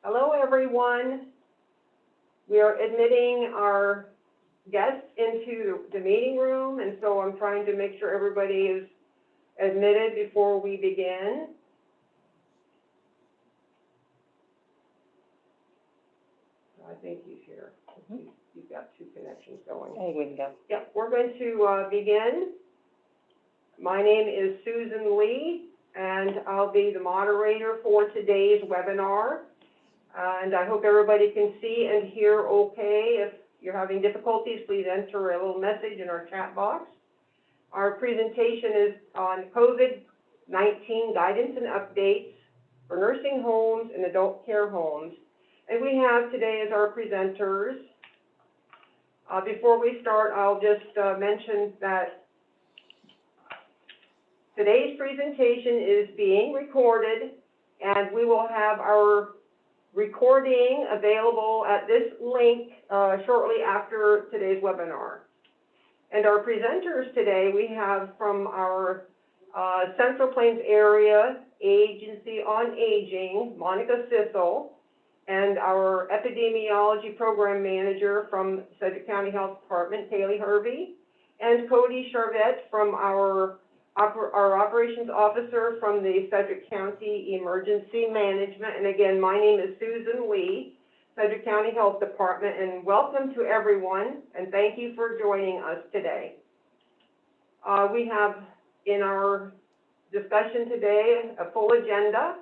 Hello, everyone. We are admitting our guests into the meeting room, and so I'm trying to make sure everybody is admitted before we begin. I think he's here. He's got two connections going. I think we can go. Yep, we're going to begin. My name is Susan Lee, and I'll be the moderator for today's webinar. And I hope everybody can see and hear okay. If you're having difficulties, please enter a little message in our chat box. Our presentation is on COVID-19 guidance and updates for nursing homes and adult care homes. And we have today as our presenters. Before we start, I'll just mention that today's presentation is being recorded, and we will have our recording available at this link shortly after today's webinar. And our presenters today, we have from our Central Plains Area Agency on Aging, Monica Sissel, and our Epidemiology Program Manager from Sedgwick County Health Department, Kaylee Hervey, and Cody Charvette from our Operations Officer from the Sedgwick County Emergency Management. And again, my name is Susan Lee, Sedgwick County Health Department, and welcome to everyone, and thank you for joining us today. We have in our discussion today a full agenda.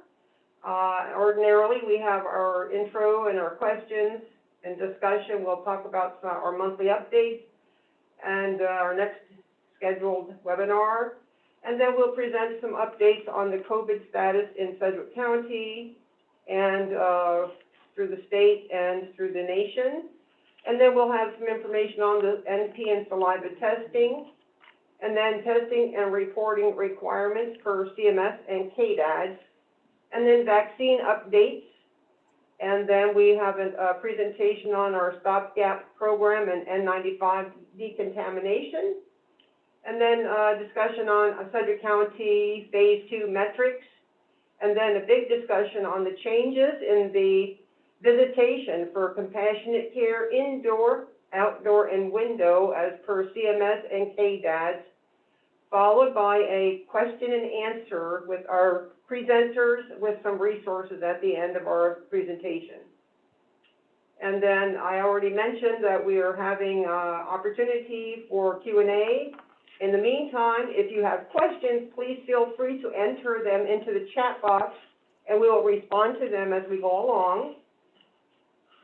Ordinarily, we have our intro and our questions and discussion. We'll talk about our monthly updates and our next scheduled webinar. And then we'll present some updates on the COVID status in Sedgwick County and through the state and through the nation. And then we'll have some information on the NP and saliva testing, and then testing and reporting requirements for CMS and KDADS, and then vaccine updates. And then we have a presentation on our stopgap program and N95 decontamination. And then discussion on Sedgwick County Phase 2 metrics, and then a big discussion on the changes in the visitation for compassionate care indoor, outdoor, and window as per CMS and KDADS, followed by a question and answer with our presenters with some resources at the end of our presentation. And then I already mentioned that we are having opportunity for Q&A. In the meantime, if you have questions, please feel free to enter them into the chat box, and we will respond to them as we go along.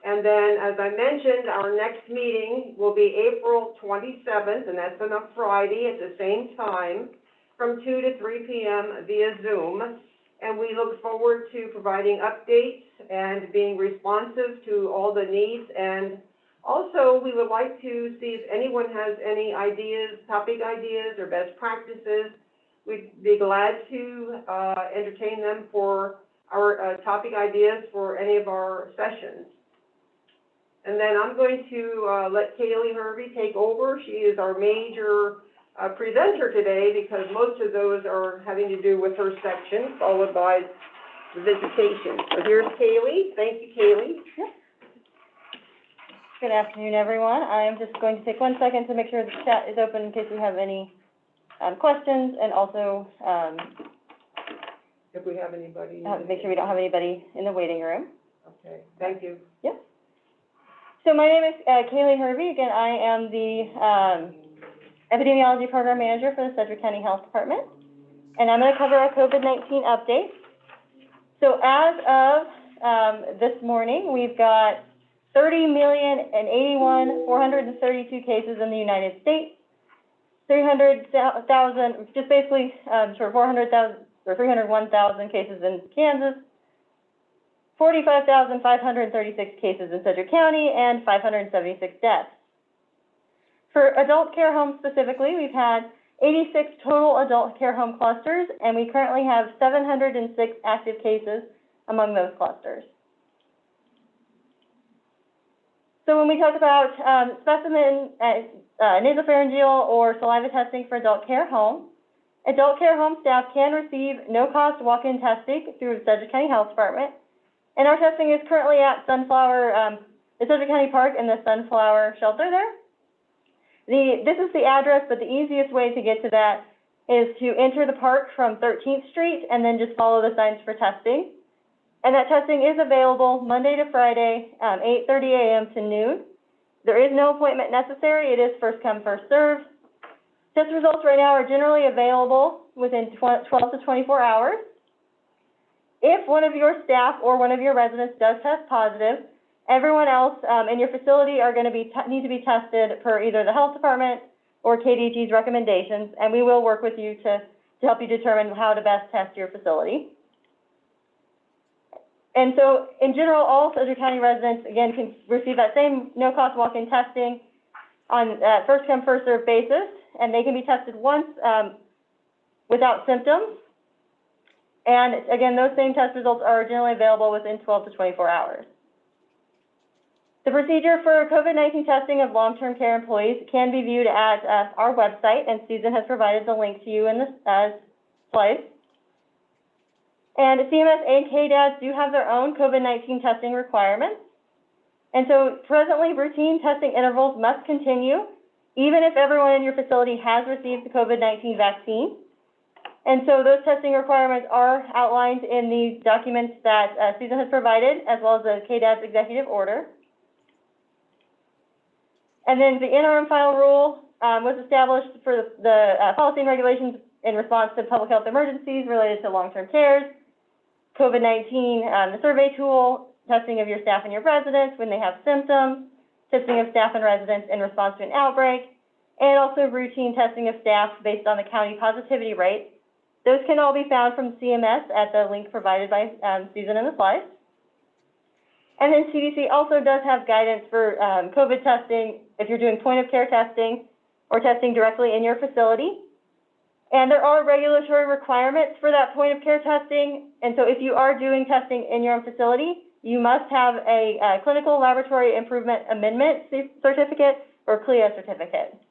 And then, as I mentioned, our next meeting will be April 27th, and that's on a Friday at the same time, from 2 to 3 p.m. via Zoom. And we look forward to providing updates and being responsive to all the needs. And also, we would like to see if anyone has any ideas, topic ideas, or best practices. We'd be glad to entertain them for our topic ideas for any of our sessions. And then I'm going to let Kaylee Hervey take over. She is our major presenter today because most of those are having to do with her section, followed by the visitation. So here's Kaylee. Thank you, Kaylee. Yep. Good afternoon, everyone. I'm just going to take 1 second to make sure the chat is open in case we have any questions, and also if we have anybody. Make sure we don't have anybody in the waiting room. Okay, thank you. Yep. So my name is Kaylee Hervey. Again, I am the Epidemiology Program Manager for the Sedgwick County Health Department, and I'm going to cover our COVID-19 updates. So as of this morning, we've got 30,081,432 cases in the United States, 300,000, just basically 400,000 or 301,000 cases in Kansas, 45,536 cases in Sedgwick County, and 576 deaths. For adult care homes specifically, we've had 86 total adult care home clusters, and we currently have 706 active cases among those clusters. So when we talk about specimen nasopharyngeal or saliva testing for adult care home staff can receive no-cost walk-in testing through the Sedgwick County Health Department, And our testing is currently at Sunflower, the Sedgwick County Park and the Sunflower Shelter there. This is the address, but the easiest way to get to that is to enter the park from 13th Street and then just follow the signs for testing. And that testing is available Monday to Friday, 8:30 a.m. to noon. There is no appointment necessary. It is first come, first served. Test results right now are generally available within 12 to 24 hours. If one of your staff or one of your residents does test positive, everyone else in your facility are going to need to be tested per either the health department or KDHE's recommendations, and we will work with you to help you determine how to best test your facility. And so, in general, all Sedgwick County residents, again, can receive that same no-cost walk-in testing on first-come, first-served basis, and they can be tested once without symptoms. And again, those same test results are generally available within 12 to 24 hours. The procedure for COVID-19 testing of long-term care employees can be viewed at our website, and Susan has provided the link to you in the slide. And CMS and KDADS do have their own COVID-19 testing requirements. And so presently, routine testing intervals must continue, even if everyone in your facility has received the COVID-19 vaccine. And so those testing requirements are outlined in the documents that Susan has provided, as well as the KDADS executive order. And then the interim final rule was established for the policy and regulations in response to public health emergencies related to long-term cares, COVID-19, the survey tool, testing of your staff and your residents when they have symptoms, testing of staff and residents in response to an outbreak, and also routine testing of staff based on the county positivity rate. Those can all be found from CMS at the link provided by Susan in the slides. And then CDC also does have guidance for COVID testing if you're doing point-of-care testing or testing directly in your facility. And there are regulatory requirements for that point-of-care testing. And so if you are doing testing in your own facility, you must have a Clinical Laboratory Improvement Amendment certificate or CLIA certificate.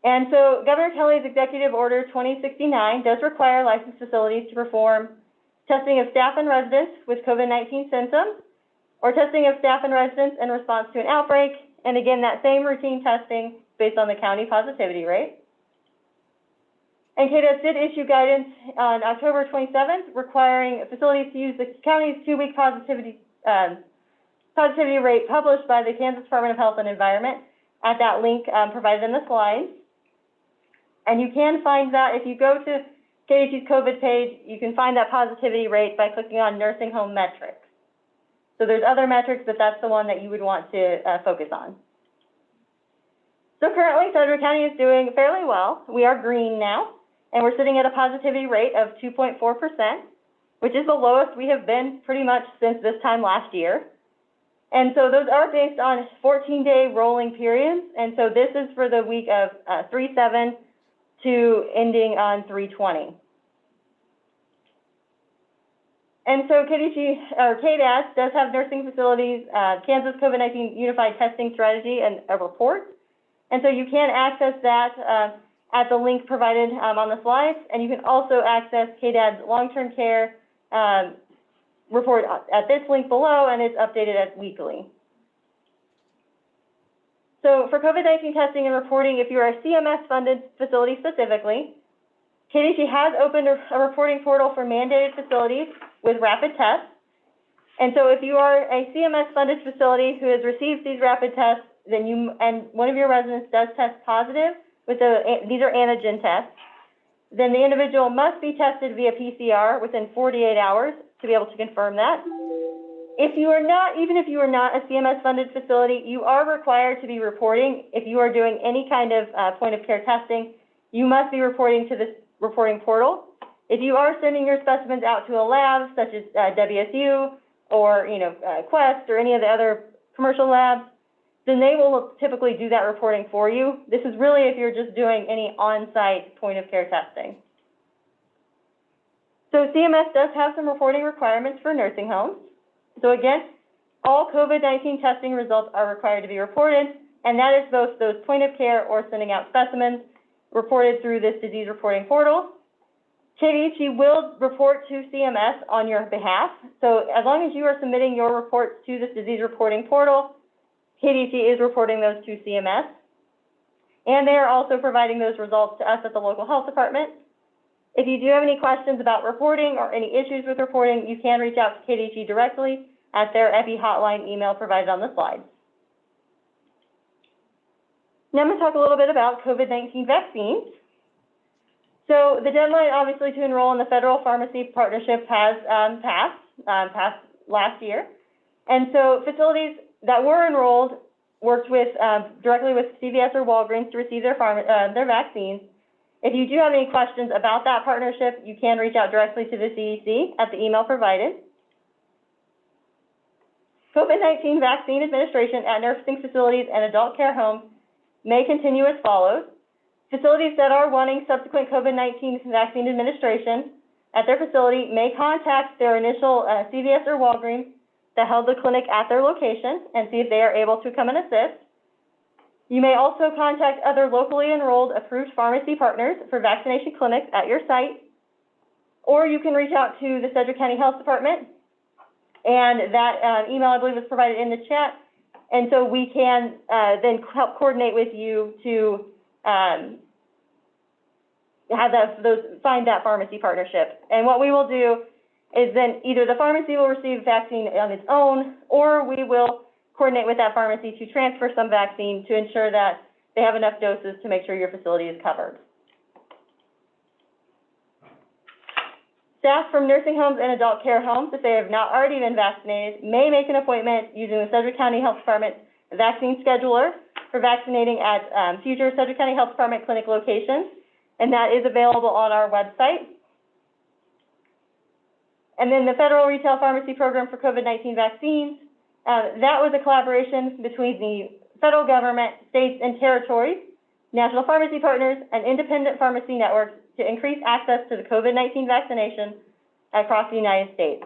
And so Governor Kelly's Executive Order 2069 does require licensed facilities to perform testing of staff and residents with COVID-19 symptoms, or testing of staff and residents in response to an outbreak, and again, that same routine testing based on the county positivity rate. And KDADS did issue guidance on October 27th requiring facilities to use the county's 2-week positivity rate published by the Kansas Department of Health and Environment at that link provided in the slides. And you can find that if you go to KDHE's COVID page, you can find that positivity rate by clicking on nursing home metrics. So there's other metrics, but that's the one that you would want to focus on. So currently, Sedgwick County is doing fairly well. We are green now, and we're sitting at a positivity rate of 2.4%, which is the lowest we have been pretty much since this time last year. And so those are based on 14-day rolling periods, and so this is for the week of 3/7 to ending on 3/20. And so KDADS does have nursing facilities, Kansas COVID-19 Unified Testing Strategy, and a report. And so you can access that at the link provided on the slides, and you can also access KDAD's long-term care report at this link below, and it's updated as weekly. So for COVID-19 testing and reporting, if you are a CMS-funded facility specifically, KDHE has opened a reporting portal for mandated facilities with rapid tests. And so if you are a CMS-funded facility who has received these rapid tests, then and one of your residents does test positive with these are antigen tests, then the individual must be tested via PCR within 48 hours to be able to confirm that. If you are not, even if you are not a CMS-funded facility, you are required to be reporting. If you are doing any kind of point-of-care testing, you must be reporting to this reporting portal. If you are sending your specimens out to a lab, such as WSU or Quest or any of the other commercial labs, then they will typically do that reporting for you. This is really if you're just doing any on-site point-of-care testing. So CMS does have some reporting requirements for nursing homes. So again, all COVID-19 testing results are required to be reported, and that is both those point of care or sending out specimens reported through this disease reporting portal. KDHE will report to CMS on your behalf. So as long as you are submitting your reports to this disease reporting portal, KDHE is reporting those to CMS. And they are also providing those results to us at the local health department. If you do have any questions about reporting or any issues with reporting, you can reach out to KDHE directly at their EPI hotline email provided on the slide. Now I'm going to talk a little bit about COVID-19 vaccines. So the deadline, obviously, to enroll in the federal pharmacy partnership has passed last year. And so facilities that were enrolled worked with directly with CVS or Walgreens to receive their vaccines. If you do have any questions about that partnership, you can reach out directly to the CDC at the email provided. COVID-19 vaccine administration at nursing facilities and adult care homes may continue as follows. Facilities that are wanting subsequent COVID-19 vaccine administration at their facility may contact their initial CVS or Walgreens that held the clinic at their location and see if they are able to come and assist. You may also contact other locally enrolled approved pharmacy partners for vaccination clinics at your site, or you can reach out to the Sedgwick County Health Department, and that email, I believe, was provided in the chat, and so we can then help coordinate with you to find that pharmacy partnership. And what we will do is then either the pharmacy will receive vaccine on its own, or we will coordinate with that pharmacy to transfer some vaccine to ensure that they have enough doses to make sure your facility is covered. Staff from nursing homes and adult care homes, if they have not already been vaccinated, may make an appointment using the Sedgwick County Health Department vaccine scheduler for vaccinating at future Sedgwick County Health Department clinic locations, and that is available on our website. And then the Federal Retail Pharmacy Program for COVID-19 vaccines, that was a collaboration between the federal government, states, and territories, national pharmacy partners, and independent pharmacy networks to increase access to the COVID-19 vaccination across the United States.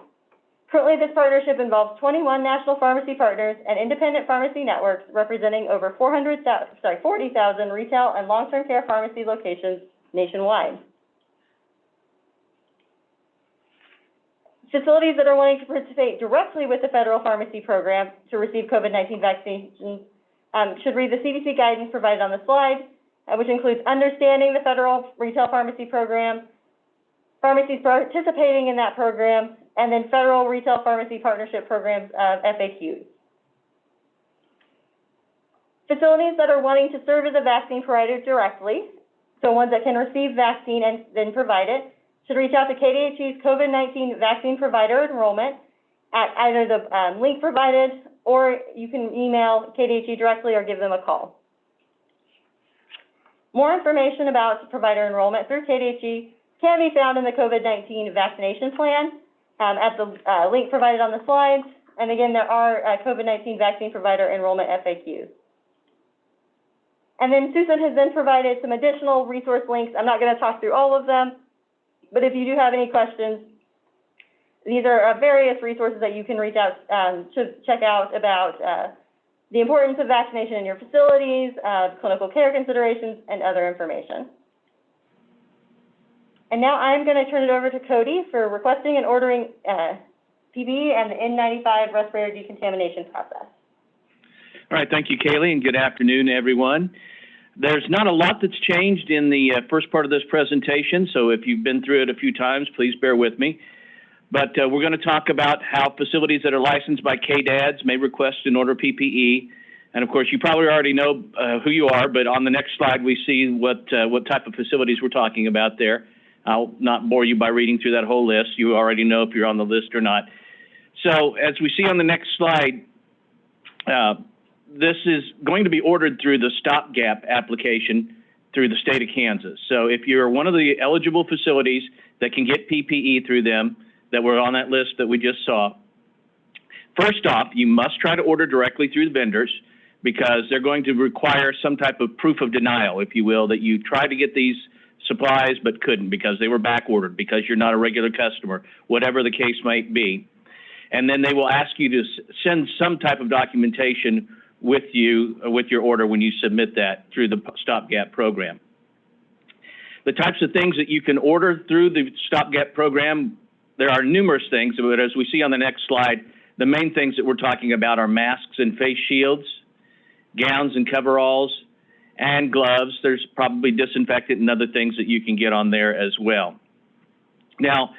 Currently, this partnership involves 21 national pharmacy partners and independent pharmacy networks representing over 40,000 retail and long-term care pharmacy locations nationwide. Facilities that are wanting to participate directly with the federal pharmacy program to receive COVID-19 vaccinations should read the CDC guidance provided on the slide, which includes understanding the federal retail pharmacy program, pharmacies participating in that program, and then federal retail pharmacy partnership programs FAQs. Facilities that are wanting to serve as a vaccine provider directly, so ones that can receive vaccine and then provide it, should reach out to KDHE's COVID-19 vaccine provider enrollment at either the link provided, or you can email KDHE directly or give them a call. More information about provider enrollment through KDHE can be found in the COVID-19 vaccination plan at the link provided on the slides. And again, there are COVID-19 vaccine provider enrollment FAQs. And then Susan has then provided some additional resource links. I'm not going to talk through all of them, but if you do have any questions, these are various resources that you can reach out to check out about the importance of vaccination in your facilities, clinical care considerations, and other information. And now I'm going to turn it over to Cody for requesting and ordering PPE and the N95 respirator decontamination process. All right, thank you, Kaylee, and good afternoon, everyone. There's not a lot that's changed in the first part of this presentation, so if you've been through it a few times, please bear with me. But we're going to talk about how facilities that are licensed by KDADS may request and order PPE. And of course, you probably already know who you are, but on the next slide, we see what type of facilities we're talking about there. I'll not bore you by reading through that whole list. You already know if you're on the list or not. So as we see on the next slide, this is going to be ordered through the stopgap application through the state of Kansas. So if you're one of the eligible facilities that can get PPE through them, that were on that list that we just saw, first off, you must try to order directly through the vendors because they're going to require some type of proof of denial, if you will, that you tried to get these supplies but couldn't because they were back ordered, because you're not a regular customer, whatever the case might be. And then they will ask you to send some type of documentation with you, with your order when you submit that through the stopgap program. The types of things that you can order through the stopgap program, there are numerous things, but as we see on the next slide, the main things that we're talking about are masks and face shields, gowns and coveralls, and gloves. There's probably disinfectant and other things that you can get on there as well. Now,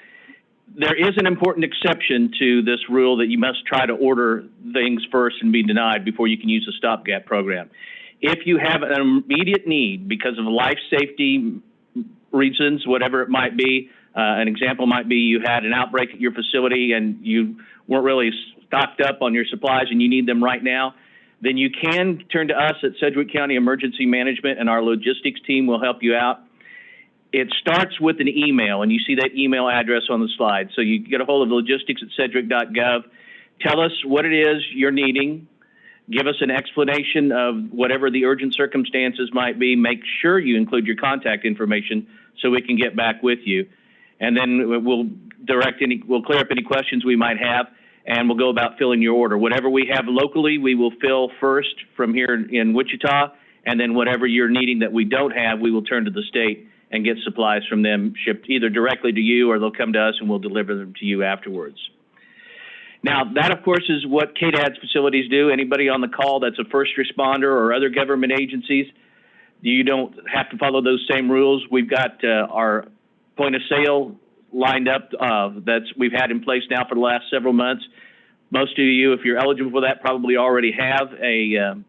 there is an important exception to this rule that you must try to order things first and be denied before you can use the stopgap program. If you have an immediate need because of life safety reasons, whatever it might be, an example might be you had an outbreak at your facility and you weren't really stocked up on your supplies and you need them right now, then you can turn to us at Sedgwick County Emergency Management, and our logistics team will help you out. It starts with an email, and you see that email address on the slide. So you get a hold of logistics@sedgwick.gov. Tell us what it is you're needing. Give us an explanation of whatever the urgent circumstances might be. Make sure you include your contact information so we can get back with you. And then we'll clear up any questions we might have, and we'll go about filling your order. Whatever we have locally, we will fill first from here in Wichita, and then whatever you're needing that we don't have, we will turn to the state and get supplies from them shipped either directly to you or they'll come to us and we'll deliver them to you afterwards. Now, that, of course, is what KDADS facilities do. Anybody on the call that's a first responder or other government agencies, you don't have to follow those same rules. We've got our point of sale lined up we've had in place now for the last several months. Most of you, if you're eligible for that, probably already have an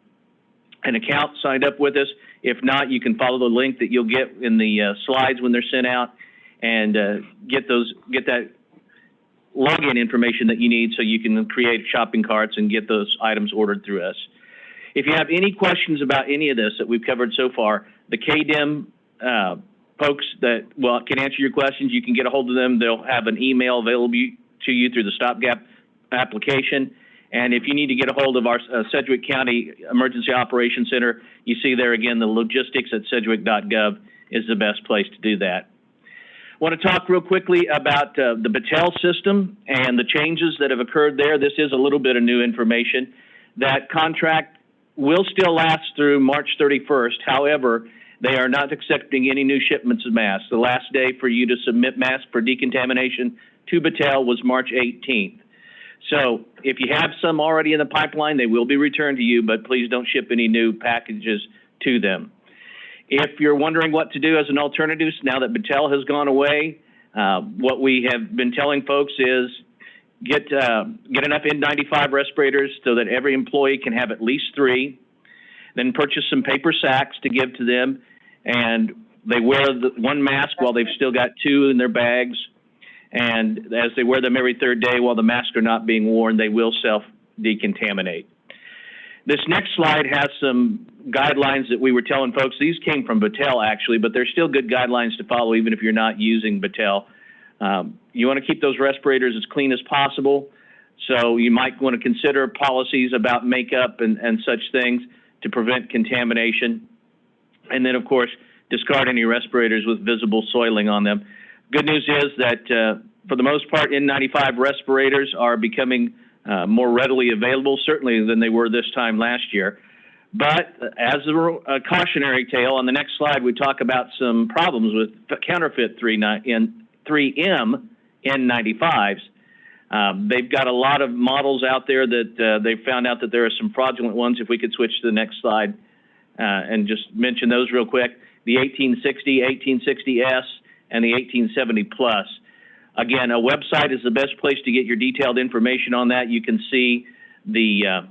account signed up with us. If not, you can follow the link that you'll get in the slides when they're sent out and get that login information that you need so you can create shopping carts and get those items ordered through us. If you have any questions about any of this that we've covered so far, the KDEM folks that can answer your questions, you can get a hold of them. They'll have an email available to you through the stopgap application. And if you need to get a hold of our Sedgwick County Emergency Operations Center, you see there again, the logistics@sedgwick.gov is the best place to do that. I want to talk real quickly about the Battelle system and the changes that have occurred there. This is a little bit of new information. That contract will still last through March 31st. However, they are not accepting any new shipments of masks. The last day for you to submit masks for decontamination to Battelle was March 18th. So if you have some already in the pipeline, they will be returned to you, but please don't ship any new packages to them. If you're wondering what to do as an alternative now that Battelle has gone away, what we have been telling folks is get enough N95 respirators so that every employee can have at least 3. Then purchase some paper sacks to give to them, and they wear one mask while they've still got 2 in their bags. And as they wear them every 3rd day while the masks are not being worn, they will self-decontaminate. This next slide has some guidelines that we were telling folks. These came from Battelle, actually, but they're still good guidelines to follow even if you're not using Battelle. You want to keep those respirators as clean as possible, so you might want to consider policies about makeup and such things to prevent contamination. And then, of course, discard any respirators with visible soiling on them. Good news is that, for the most part, N95 respirators are becoming more readily available, certainly than they were this time last year. But as a cautionary tale, on the next slide, we talk about some problems with counterfeit 3M N95s. They've got a lot of models out there that they've found out that there are some fraudulent ones. If we could switch to the next slide and just mention those real quick. The 1860, 1860S, and the 1870 Plus. Again, a website is the best place to get your detailed information on that. You can see the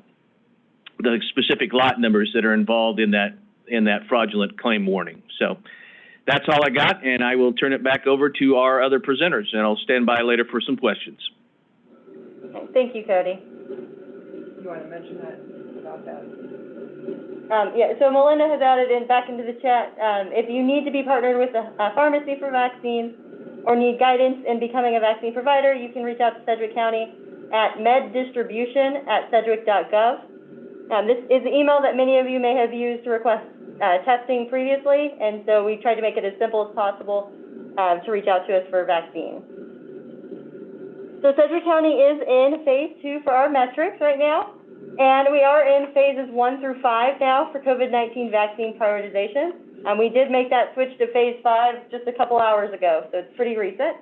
specific lot numbers that are involved in that fraudulent claim warning. So that's all I got, and I will turn it back over to our other presenters, and I'll stand by later for some questions. Okay, thank you, Cody. You want to mention that about that? Yeah, so Melinda has added back into the chat, if you need to be partnered with a pharmacy for vaccines or need guidance in becoming a vaccine provider, you can reach out to Sedgwick County at meddistribution@sedgwick.gov. This is the email that many of you may have used to request testing previously, and so we tried to make it as simple as possible to reach out to us for vaccines. So Sedgwick County is in phase 2 for our metrics right now. And we are in phases 1 through 5 now for COVID-19 vaccine prioritization. And we did make that switch to phase 5 just a couple hours ago, so it's pretty recent.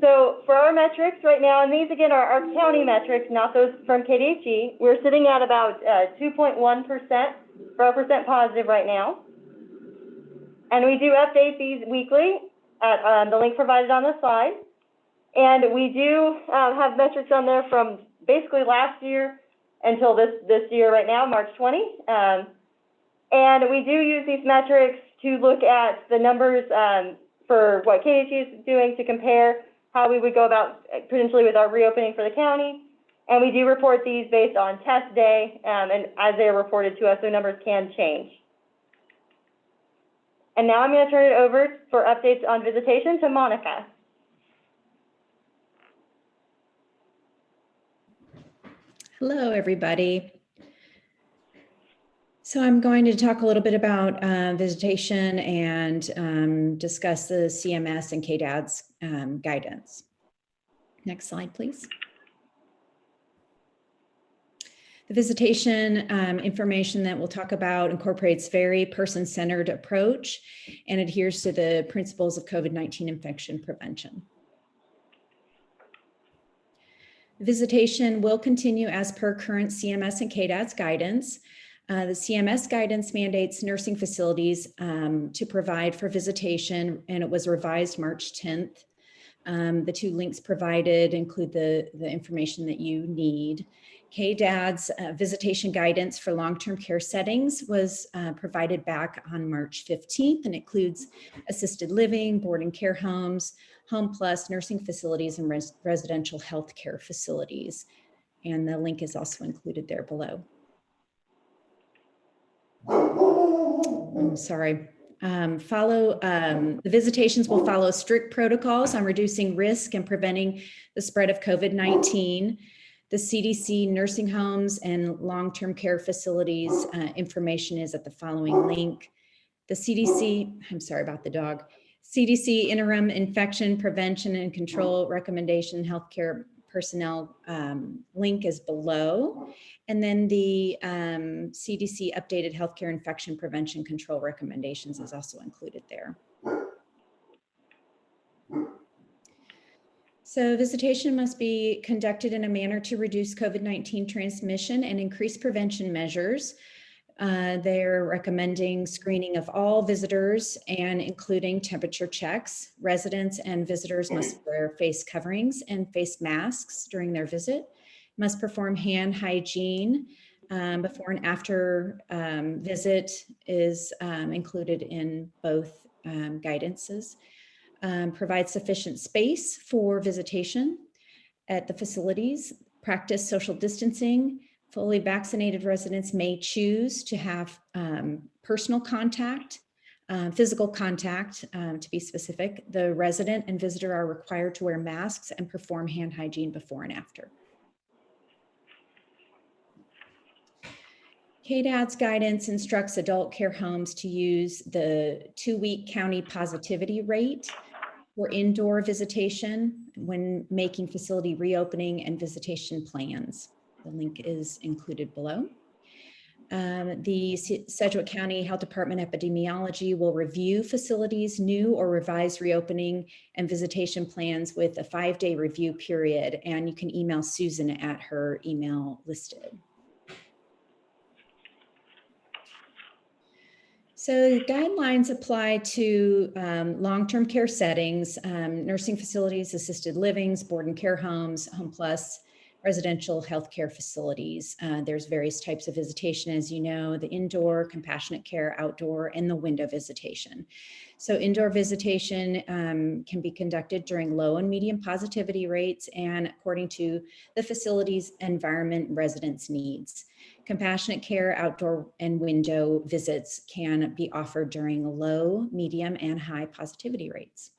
So for our metrics right now, and these again are our county metrics, not those from KDHE, we're sitting at about 2.1% for our percent positive right now. And we do update these weekly at the link provided on the slide. And we do have metrics on there from basically last year until this year right now, March 20. And we do use these metrics to look at the numbers for what KDHE is doing to compare how we would go about potentially with our reopening for the county. And we do report these based on test day and as they are reported to us, so numbers can change. And now I'm going to turn it over for updates on visitation to Monica. Hello, everybody. So I'm going to talk a little bit about visitation and discuss the CMS and KDADS guidance. Next slide, please. The visitation information that we'll talk about incorporates very person-centered approach and adheres to the principles of COVID-19 infection prevention. Visitation will continue as per current CMS and KDADS guidance. The CMS guidance mandates nursing facilities to provide for visitation, and it was revised March 10th. The two links provided include the information that you need. KDADS visitation guidance for long-term care settings was provided back on March 15th and includes assisted living, board and care homes, home plus, nursing facilities, and residential health care facilities. And the link is also included there below. I'm sorry. The visitations will follow strict protocols on reducing risk and preventing the spread of COVID-19. The CDC nursing homes and long-term care facilities information is at the following link. The CDC, I'm sorry about the dog, CDC interim infection prevention and control recommendation healthcare personnel link is below. And then the CDC updated healthcare infection prevention control recommendations is also included there. So visitation must be conducted in a manner to reduce COVID-19 transmission and increase prevention measures. They're recommending screening of all visitors and including temperature checks. Residents and visitors must wear face coverings and face masks during their visit, must perform hand hygiene before and after visit is included in both guidances. Provide sufficient space for visitation at the facilities, practice social distancing. Fully vaccinated residents may choose to have personal contact, physical contact, to be specific. The resident and visitor are required to wear masks and perform hand hygiene before and after. KDADS guidance instructs adult care homes to use the 2-week county positivity rate for indoor visitation when making facility reopening and visitation plans. The link is included below. The Sedgwick County Health Department Epidemiology will review facilities' new or revised reopening and visitation plans with a 5-day review period, and you can email Susan at her email listed. So the guidelines apply to long-term care settings, nursing facilities, assisted livings, board and care homes, home plus, residential healthcare facilities. There's various types of visitation, as you know, the indoor, compassionate care, outdoor, and the window visitation. So indoor visitation can be conducted during low and medium positivity rates and according to the facility's environment and residents' needs. Compassionate care, outdoor, and window visits can be offered during low, medium, and high positivity rates.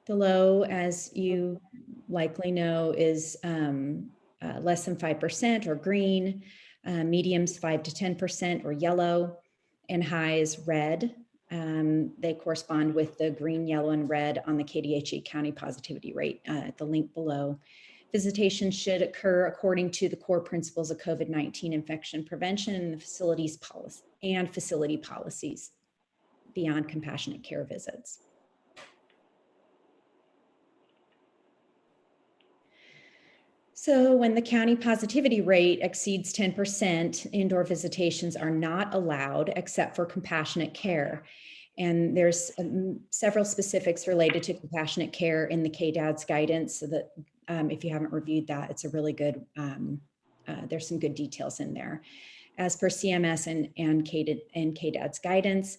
The low, as you likely know, is less than 5% or green, mediums 5 to 10% or yellow, and high is red. They correspond with the green, yellow, and red on the KDHE county positivity rate at the link below. Visitation should occur according to the core principles of COVID-19 infection prevention and the facilities policy and facility policies beyond compassionate care visits. So when the county positivity rate exceeds 10%, indoor visitations are not allowed except for compassionate care. And there's several specifics related to compassionate care in the KDADS guidance, so that if you haven't reviewed that, it's a really good, there's some good details in there. As per CMS and KDADS guidance,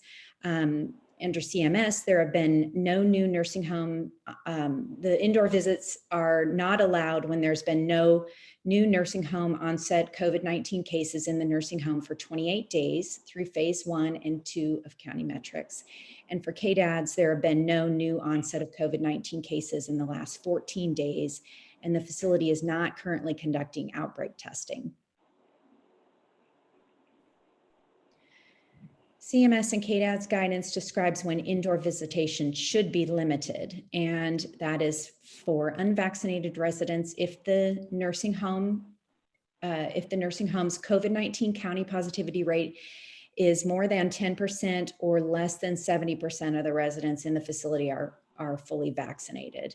under CMS, there have been no new nursing home. The indoor visits are not allowed when there's been no new nursing home onset COVID-19 cases in the nursing home for 28 days through phase 1 and 2 of county metrics. And for KDADS, there have been no new onset of COVID-19 cases in the last 14 days, and the facility is not currently conducting outbreak testing. CMS and KDADS guidance describes when indoor visitation should be limited, and that is for unvaccinated residents if the nursing home's COVID-19 county positivity rate is more than 10% or less than 70% of the residents in the facility are fully vaccinated.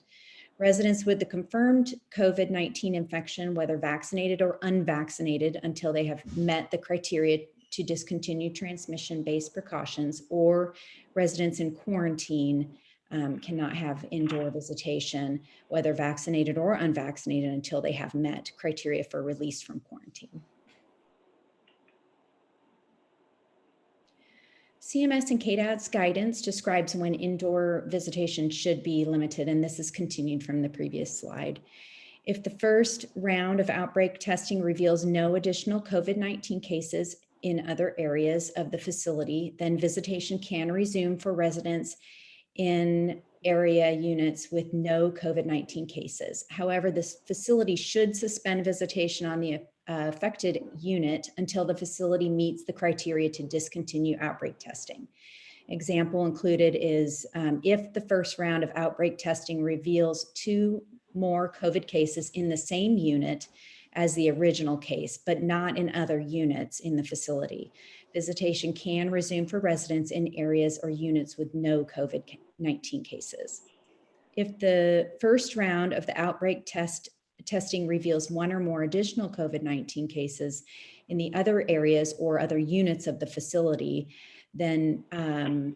Residents with the confirmed COVID-19 infection, whether vaccinated or unvaccinated, until they have met the criteria to discontinue transmission-based precautions, or residents in quarantine cannot have indoor visitation, whether vaccinated or unvaccinated, until they have met criteria for release from quarantine. CMS and KDADS guidance describes when indoor visitation should be limited, and this is continued from the previous slide. If the first round of outbreak testing reveals no additional COVID-19 cases in other areas of the facility, then visitation can resume for residents in area units with no COVID-19 cases. However, this facility should suspend visitation on the affected unit until the facility meets the criteria to discontinue outbreak testing. Example included is if the first round of outbreak testing reveals 2 more COVID cases in the same unit as the original case, but not in other units in the facility. Visitation can resume for residents in areas or units with no COVID-19 cases. If the first round of the outbreak testing reveals 1 or more additional COVID-19 cases in the other areas or other units of the facility, then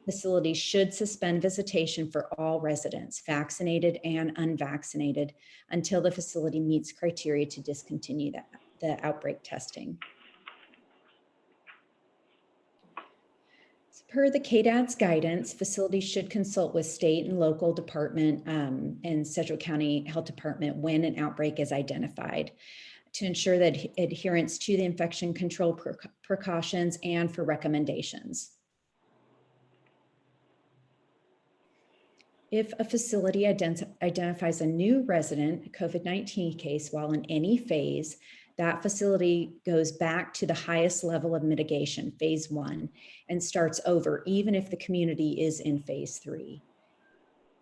facilities should suspend visitation for all residents, vaccinated and unvaccinated, until the facility meets criteria to discontinue the outbreak testing. So per the KDADS guidance, facilities should consult with state and local department and Sedgwick County Health Department when an outbreak is identified, to ensure that adherence to the infection control precautions and for recommendations. If a facility identifies a new resident COVID-19 case while in any phase, that facility goes back to the highest level of mitigation, phase 1, and starts over, even if the community is in phase 3.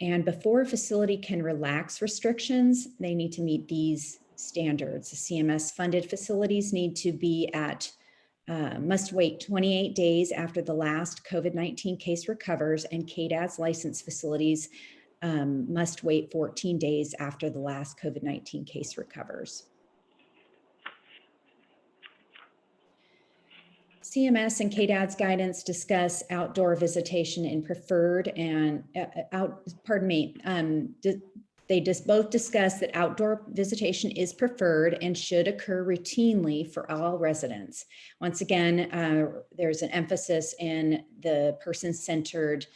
And before a facility can relax restrictions, they need to meet these standards. CMS-funded facilities need to be at must wait 28 days after the last COVID-19 case recovers, and KDADS licensed facilities must wait 14 days after the last COVID-19 case recovers. CMS and KDADS guidance discuss outdoor visitation in preferred and they both discuss that outdoor visitation is preferred and should occur routinely for all residents. Once again, there's an emphasis in the person-centered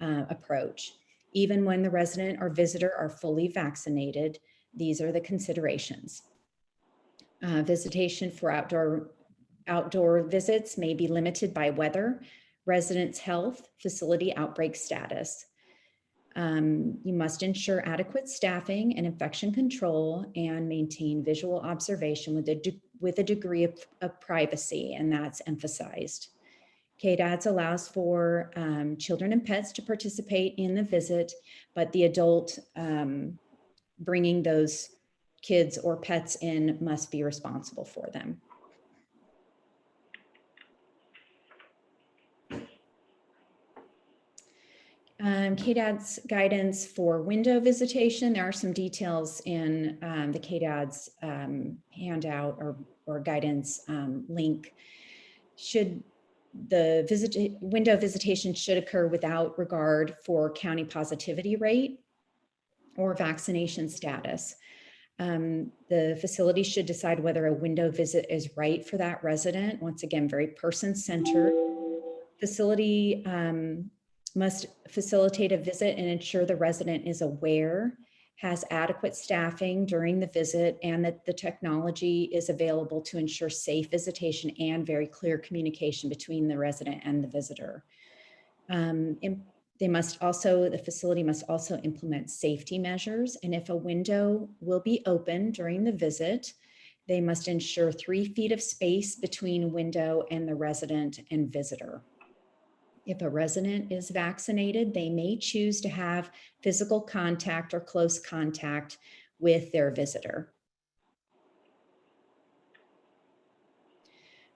approach. Even when the resident or visitor are fully vaccinated, these are the considerations. Visitation for outdoor visits may be limited by weather, residents' health, facility outbreak status. You must ensure adequate staffing and infection control and maintain visual observation with a degree of privacy, and that's emphasized. KDADS allows for children and pets to participate in the visit, but the adult bringing those kids or pets in must be responsible for them. KDADS guidance for window visitation. There are some details in the KDADS handout or guidance link. The window visitation should occur without regard for county positivity rate or vaccination status. The facility should decide whether a window visit is right for that resident. Once again, very person-centered. Facility must facilitate a visit and ensure the resident is aware, has adequate staffing during the visit, and that the technology is available to ensure safe visitation and very clear communication between the resident and the visitor. The facility must also implement safety measures, and if a window will be open during the visit, they must ensure 3 feet of space between window and the resident and visitor. If a resident is vaccinated, they may choose to have physical contact or close contact with their visitor.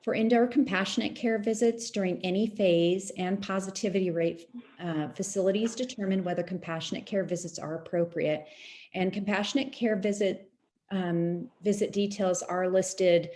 For indoor compassionate care visits during any phase and positivity rate, facilities determine whether compassionate care visits are appropriate. And compassionate care visit details are listed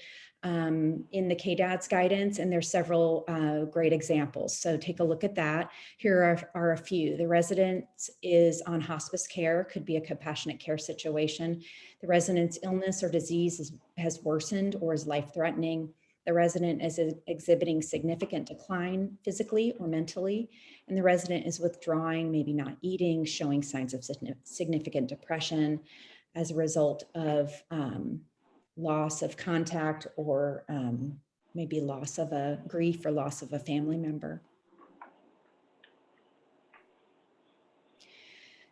in the KDADS guidance, and there's several great examples. So take a look at that. Here are a few. The resident is on hospice care, could be a compassionate care situation. The resident's illness or disease has worsened or is life-threatening. The resident is exhibiting significant decline physically or mentally, and the resident is withdrawing, maybe not eating, showing signs of significant depression as a result of loss of contact or maybe loss of a grief or loss of a family member.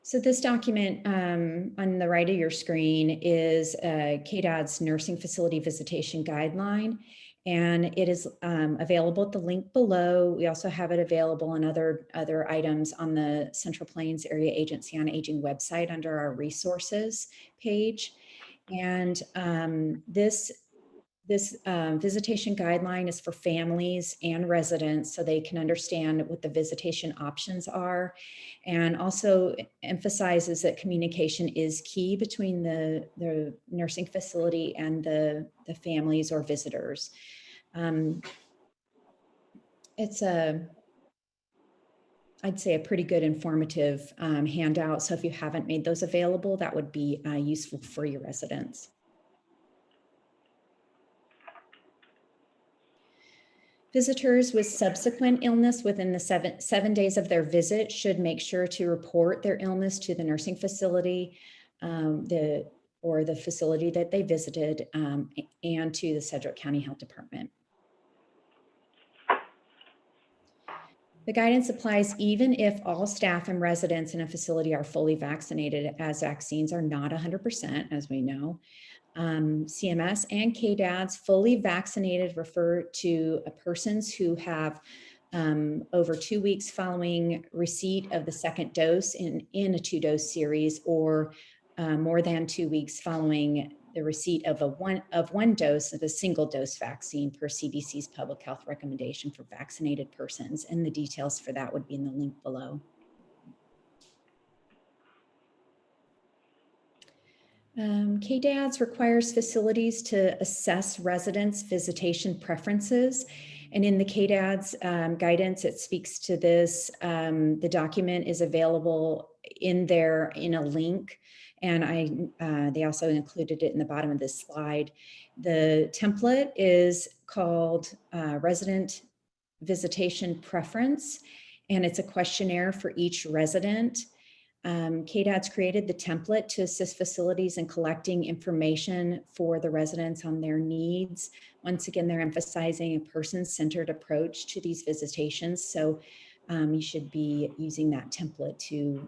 So this document on the right of your screen is KDAD's nursing facility visitation guideline, and it is available at the link below. We also have it available on other items on the Central Plains Area Agency on Aging website under our resources page. And this visitation guideline is for families and residents so they can understand what the visitation options are, and also emphasizes that communication is key between the nursing facility and the families or visitors. It's I'd say a pretty good informative handout. So if you haven't made those available, that would be useful for your residents. Visitors with subsequent illness within the seven days of their visit should make sure to report their illness to the nursing facility or the facility that they visited and to the Sedgwick County Health Department. The guidance applies even if all staff and residents in a facility are fully vaccinated, as vaccines are not 100%, as we know. CMS and KDADS fully vaccinated refer to persons who have over 2 weeks following receipt of the second dose in a 2-dose series, or more than 2 weeks following the receipt of one dose of a single dose vaccine per CDC's public health recommendation for vaccinated persons. And the details for that would be in the link below. KDADS requires facilities to assess residents' visitation preferences. And in the KDADS guidance, it speaks to this. The document is available in a link, and they also included it in the bottom of this slide. The template is called Resident Visitation Preference, and it's a questionnaire for each resident. KDADS created the template to assist facilities in collecting information for the residents on their needs. Once again, they're emphasizing a person-centered approach to these visitations. So you should be using that template to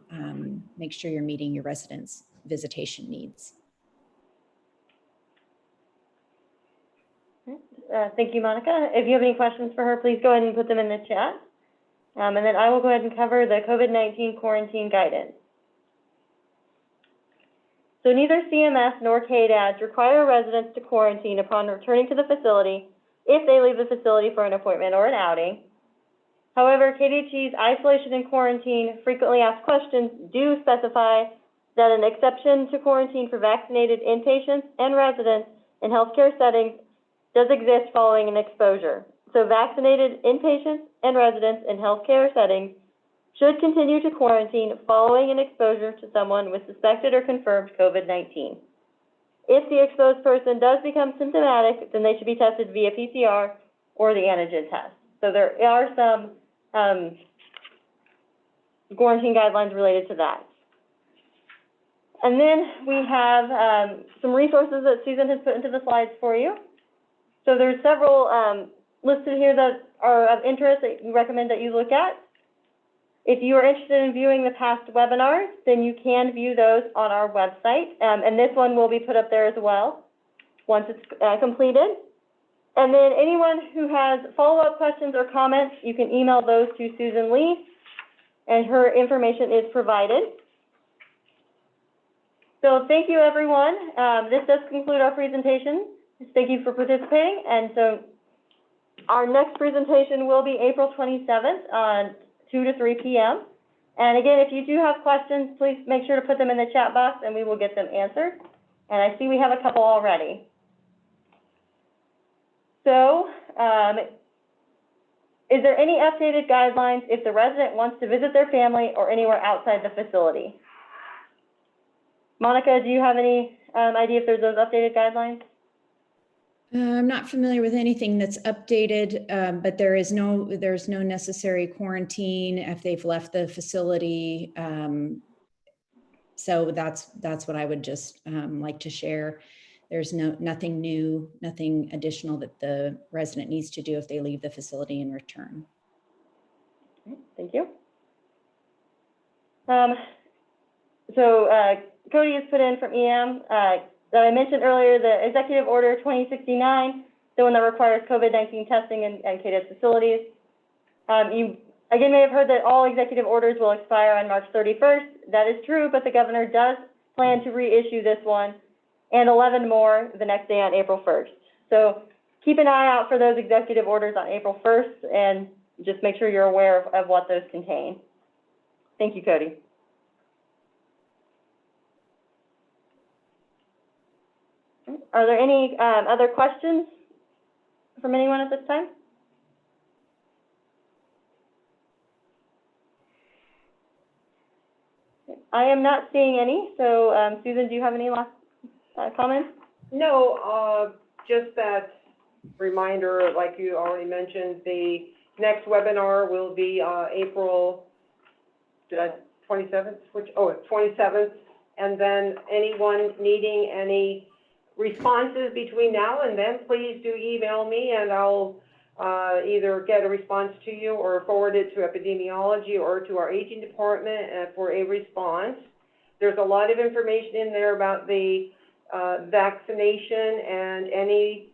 make sure you're meeting your residents' visitation needs. Thank you, Monica. If you have any questions for her, please go ahead and put them in the chat. And then I will go ahead and cover the COVID-19 quarantine guidance. So neither CMS nor KDADS require residents to quarantine upon returning to the facility if they leave the facility for an appointment or an outing. However, KDHE's isolation and quarantine frequently asked questions do specify that an exception to quarantine for vaccinated inpatients and residents in healthcare settings does exist following an exposure. So vaccinated inpatients and residents in healthcare settings should continue to quarantine following an exposure to someone with suspected or confirmed COVID-19. If the exposed person does become symptomatic, then they should be tested via PCR or the antigen test. So there are some quarantine guidelines related to that. And then we have some resources that Susan has put into the slides for you. So there's several listed here that are of interest that we recommend that you look at. If you are interested in viewing the past webinars, then you can view those on our website. And this one will be put up there as well once it's completed. And then anyone who has follow-up questions or comments, you can email those to Susan Lee, and her information is provided. So thank you, everyone. This does conclude our presentation. Thank you for participating. And so our next presentation will be April 27th on 2 to 3 p.m. And again, if you do have questions, please make sure to put them in the chat box and we will get them answered. And I see we have a couple already. So, is there any updated guidelines if the resident wants to visit their family or anywhere outside the facility? Monica, do you have any idea if there's those updated guidelines? I'm not familiar with anything that's updated, but there's no necessary quarantine if they've left the facility. So that's what I would just like to share. There's nothing new, nothing additional that the resident needs to do if they leave the facility and return. Thank you. Cody has put in from EM that I mentioned earlier, the Executive Order 2069, the one that requires COVID-19 testing in KDADS facilities. You again may have heard that all executive orders will expire on March 31st. That is true, but the governor does plan to reissue this one and 11 more the next day on April 1st. So keep an eye out for those executive orders on April 1st and just make sure you're aware of what those contain. Thank you, Cody. Are there any other questions from anyone at this time? I am not seeing any, so Susan, do you have any last comments? No, just that reminder, like you already mentioned, the next webinar will be April 27th, 27th, and then anyone needing any responses between now and then, please do email me and I'll either get a response to you or forward it to epidemiology or to our aging department for a response. There's a lot of information in there about the vaccination, and any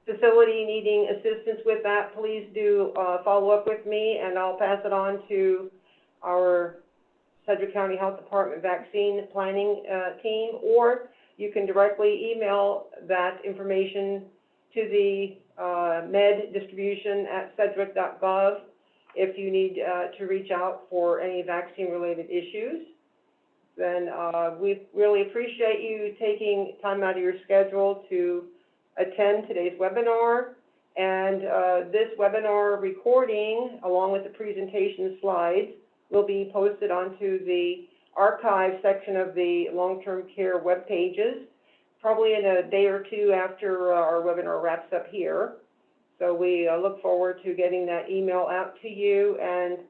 facility needing assistance with that, please do follow up with me and I'll pass it on to our Sedgwick County Health Department vaccine planning team, or you can directly email that information to the meddistribution@sedgwick.gov if you need to reach out for any vaccine-related issues. Then we really appreciate you taking time out of your schedule to attend today's webinar. And this webinar recording, along with the presentation slides, will be posted onto the archive section of the long-term care web pages, probably in a day or two after our webinar wraps up here. So we look forward to getting that email out to you. And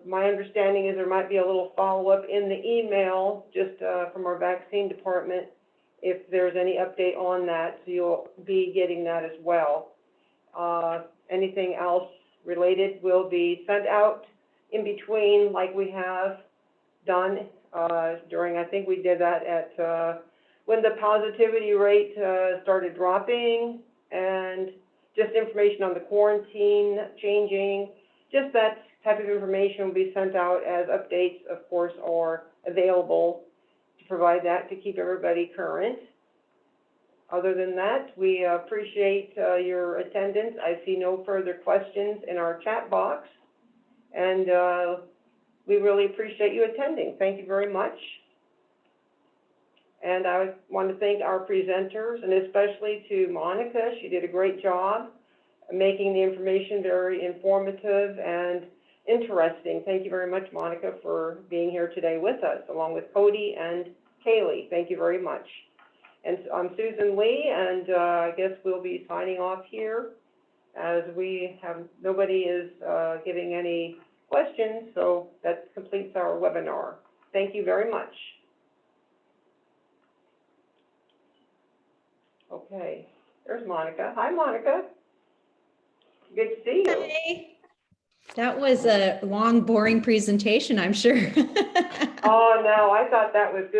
my understanding is there might be a little follow-up in the email just from our vaccine department if there's any update on that, so you'll be getting that as well. Anything else related will be sent out in between, like we have done during, I think we did that at when the positivity rate started dropping, and just information on the quarantine changing, just that type of information will be sent out as updates, of course, are available to provide that to keep everybody current. Other than that, we appreciate your attendance. I see no further questions in our chat box, and we really appreciate you attending. Thank you very much. And I want to thank our presenters, and especially to Monica. She did a great job making the information very informative and interesting. Thank you very much, Monica, for being here today with us, along with Cody and Kaylee. Thank you very much. And I'm Susan Lee, and I guess we'll be signing off here, as we have, nobody is giving any questions, so that completes our webinar. Thank you very much. Okay, there's Monica. Hi, Monica. Good to see you. Hi. That was a long, boring presentation, I'm sure. Oh, no, I thought that was good.